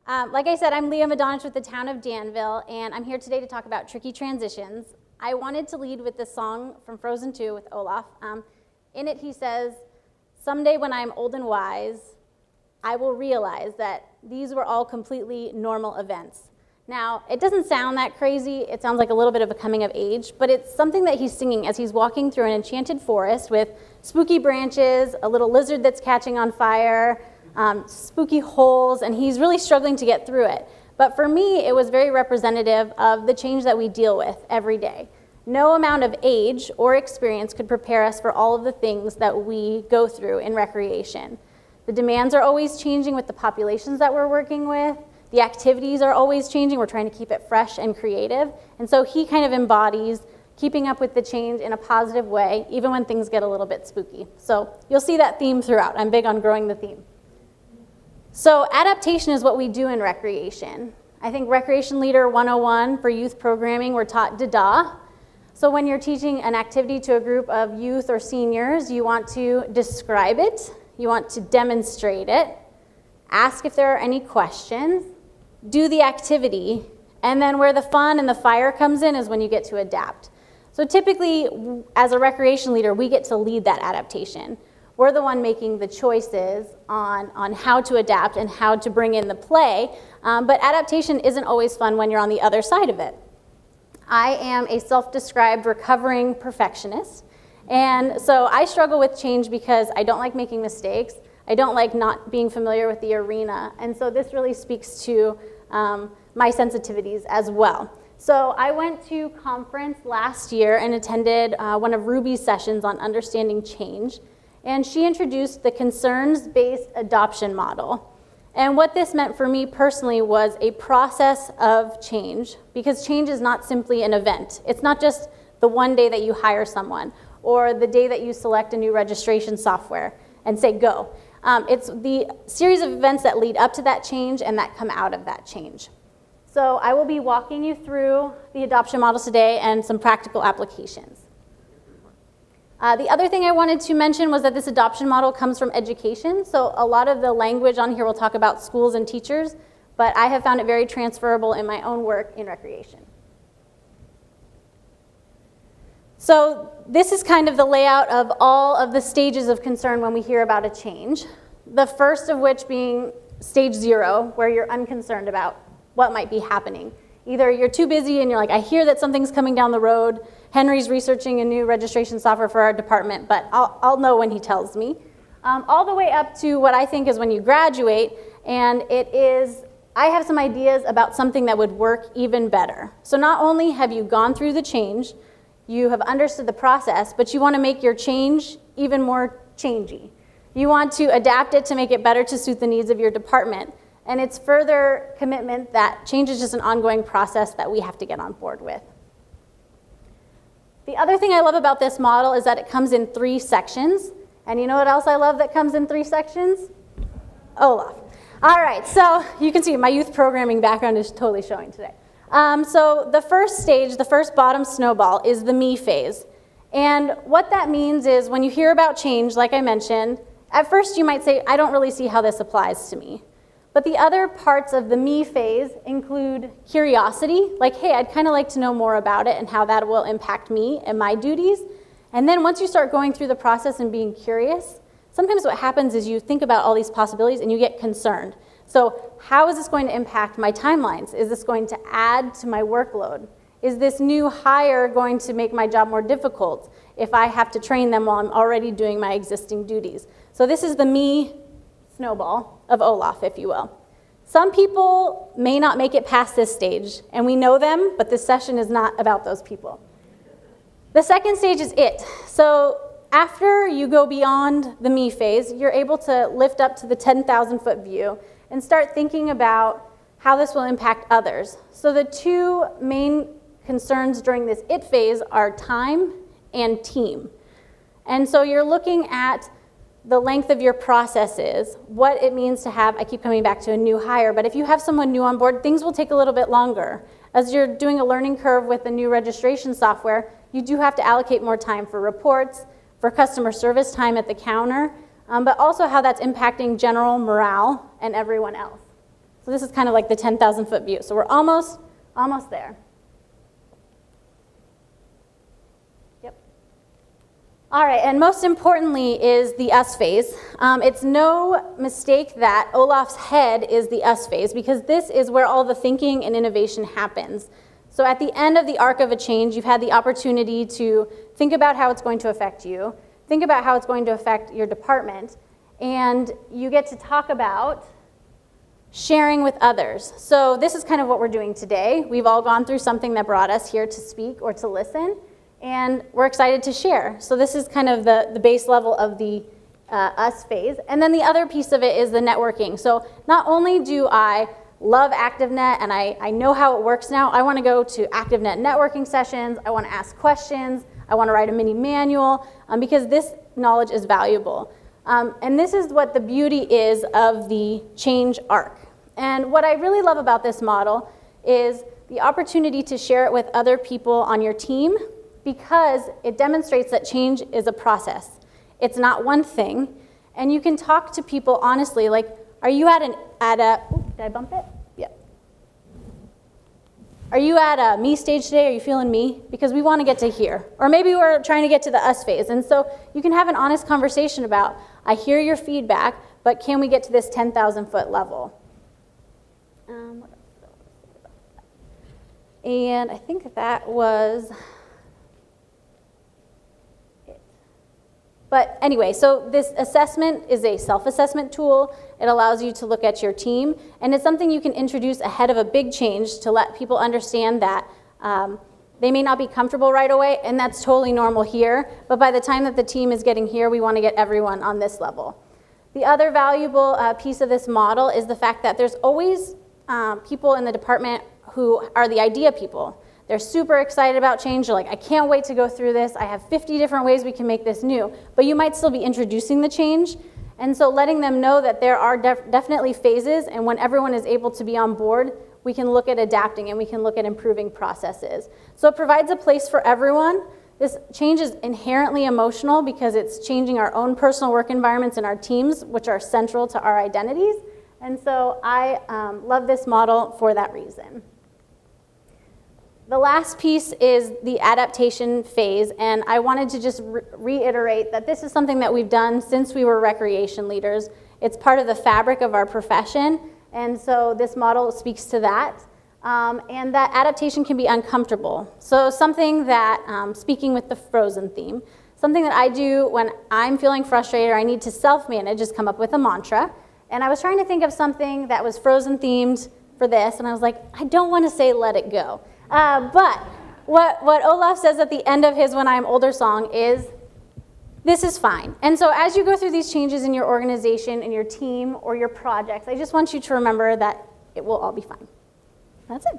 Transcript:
Like I said, I'm Leah Madonich with the town of Danville, and I'm here today to talk about tricky transitions. I wanted to lead with this song from Frozen 2 with Olaf. In it, he says, "Someday when I'm old and wise, I will realize that these were all completely normal events." Now, it doesn't sound that crazy. It sounds like a little bit of a coming of age, but it's something that he's singing as he's walking through an enchanted forest with spooky branches, a little lizard that's catching on fire, spooky holes, and he's really struggling to get through it. But for me, it was very representative of the change that we deal with every day. No amount of age or experience could prepare us for all of the things that we go through in recreation. The demands are always changing with the populations that we're working with. The activities are always changing. We're trying to keep it fresh and creative. And so he kind of embodies keeping up with the change in a positive way, even when things get a little bit spooky. So you'll see that theme throughout. I'm big on growing the theme. So adaptation is what we do in recreation. I think Recreation Leader 101 for youth programming, we're taught DADA. So when you're teaching an activity to a group of youth or seniors, you want to describe it, you want to demonstrate it, ask if there are any questions, do the activity, and then where the fun and the fire comes in is when you get to adapt. So typically, as a recreation leader, we get to lead that adaptation. We're the one making the choices on how to adapt and how to bring in the play, but adaptation isn't always fun when you're on the other side of it. I am a self-described recovering perfectionist, and so I struggle with change because I don't like making mistakes. I don't like not being familiar with the arena, and so this really speaks to my sensitivities as well. So I went to conference last year and attended one of Ruby's sessions on understanding change, and she introduced the concerns-based adoption model. And what this meant for me personally was a process of change, because change is not simply an event. It's not just the one day that you hire someone or the day that you select a new registration software and say go. It's the series of events that lead up to that change and that come out of that change. So I will be walking you through the adoption model today and some practical applications. The other thing I wanted to mention was that this adoption model comes from education. So a lot of the language on here will talk about schools and teachers, but I have found it very transferable in my own work in recreation. So this is kind of the layout of all of the stages of concern when we hear about a change. The first of which being stage 0, where you're unconcerned about what might be happening. Either you're too busy and you're like, I hear that something's coming down the road. Henry's researching a new registration software for our department, but I'll know when he tells me. All the way up to what I think is when you graduate, and it is, I have some ideas about something that would work even better. So not only have you gone through the change, you have understood the process, but you want to make your change even more changey. You want to adapt it to make it better to suit the needs of your department. And it's further commitment that change is just an ongoing process that we have to get on board with. The other thing I love about this model is that it comes in 3 sections. And you know what else I love that comes in 3 sections? Olaf. All right, so you can see my youth programming background is totally showing today. So the first stage, the first bottom snowball, is the me phase. And what that means is when you hear about change, like I mentioned, at first you might say, I don't really see how this applies to me. But the other parts of the me phase include curiosity, like, hey, I'd kind of like to know more about it and how that will impact me and my duties. And then once you start going through the process and being curious, sometimes what happens is you think about all these possibilities and you get concerned. So how is this going to impact my timelines? Is this going to add to my workload? Is this new hire going to make my job more difficult if I have to train them while I'm already doing my existing duties? So this is the me snowball of Olaf, if you will. Some people may not make it past this stage, and we know them, but this session is not about those people. The second stage is it. So after you go beyond the me phase, you're able to lift up to the 10,000-foot view and start thinking about how this will impact others. So the 2 main concerns during this it phase are time and team. And so you're looking at the length of your processes, what it means to have, I keep coming back to a new hire, but if you have someone new on board, things will take a little bit longer. As you're doing a learning curve with the new registration software, you do have to allocate more time for reports, for customer service time at the counter, but also how that's impacting general morale and everyone else. So this is kind of like the 10,000 foot view. So we're almost there. Yep. All right, and most importantly is the us phase. It's no mistake that Olaf's head is the us phase, because this is where all the thinking and innovation happens. So at the end of the arc of a change, you've had the opportunity to think about how it's going to affect you, think about how it's going to affect your department, and you get to talk about sharing with others. So this is kind of what we're doing today. We've all gone through something that brought us here to speak or to listen, and we're excited to share. So this is kind of the base level of the us phase. And then the other piece of it is the networking. So not only do I love ActiveNet and I know how it works now, I want to go to ActiveNet networking sessions, I want to ask questions, I want to write a mini manual, because this knowledge is valuable. And this is what the beauty is of the change arc. And what I really love about this model is the opportunity to share it with other people on your team, because it demonstrates that change is a process. It's not one thing. And you can talk to people honestly, like, are you at a, did I bump it? Yeah. Are you at a me stage today? Are you feeling me? Because we want to get to here. Or maybe we're trying to get to the us phase. And so you can have an honest conversation about, I hear your feedback, but can we get to this 10,000 foot level? What else did I want to say about that? And I think that was it. But anyway, so this assessment is a self-assessment tool. It allows you to look at your team, and it's something you can introduce ahead of a big change to let people understand that they may not be comfortable right away, and that's totally normal here, but by the time that the team is getting here, we want to get everyone on this level. The other valuable piece of this model is the fact that there's always people in the department who are the idea people. They're super excited about change. They're like, I can't wait to go through this. I have 50 different ways we can make this new. But you might still be introducing the change. And so letting them know that there are definitely phases, and when everyone is able to be on board, we can look at adapting and we can look at improving processes. So it provides a place for everyone. This change is inherently emotional because it's changing our own personal work environments and our teams, which are central to our identities. And so I love this model for that reason. The last piece is the adaptation phase, and I wanted to just reiterate that this is something that we've done since we were recreation leaders. It's part of the fabric of our profession, and so this model speaks to that. And that adaptation can be uncomfortable. So something that, speaking with the Frozen theme, something that I do when I'm feeling frustrated or I need to self-manage is come up with a mantra. And I was trying to think of something that was Frozen themed for this, and I was like, I don't want to say let it go. But what Olaf says at the end of his When I Am Older song is, this is fine. And so as you go through these changes in your organization, in your team, or your projects, I just want you to remember that it will all be fine. That's it.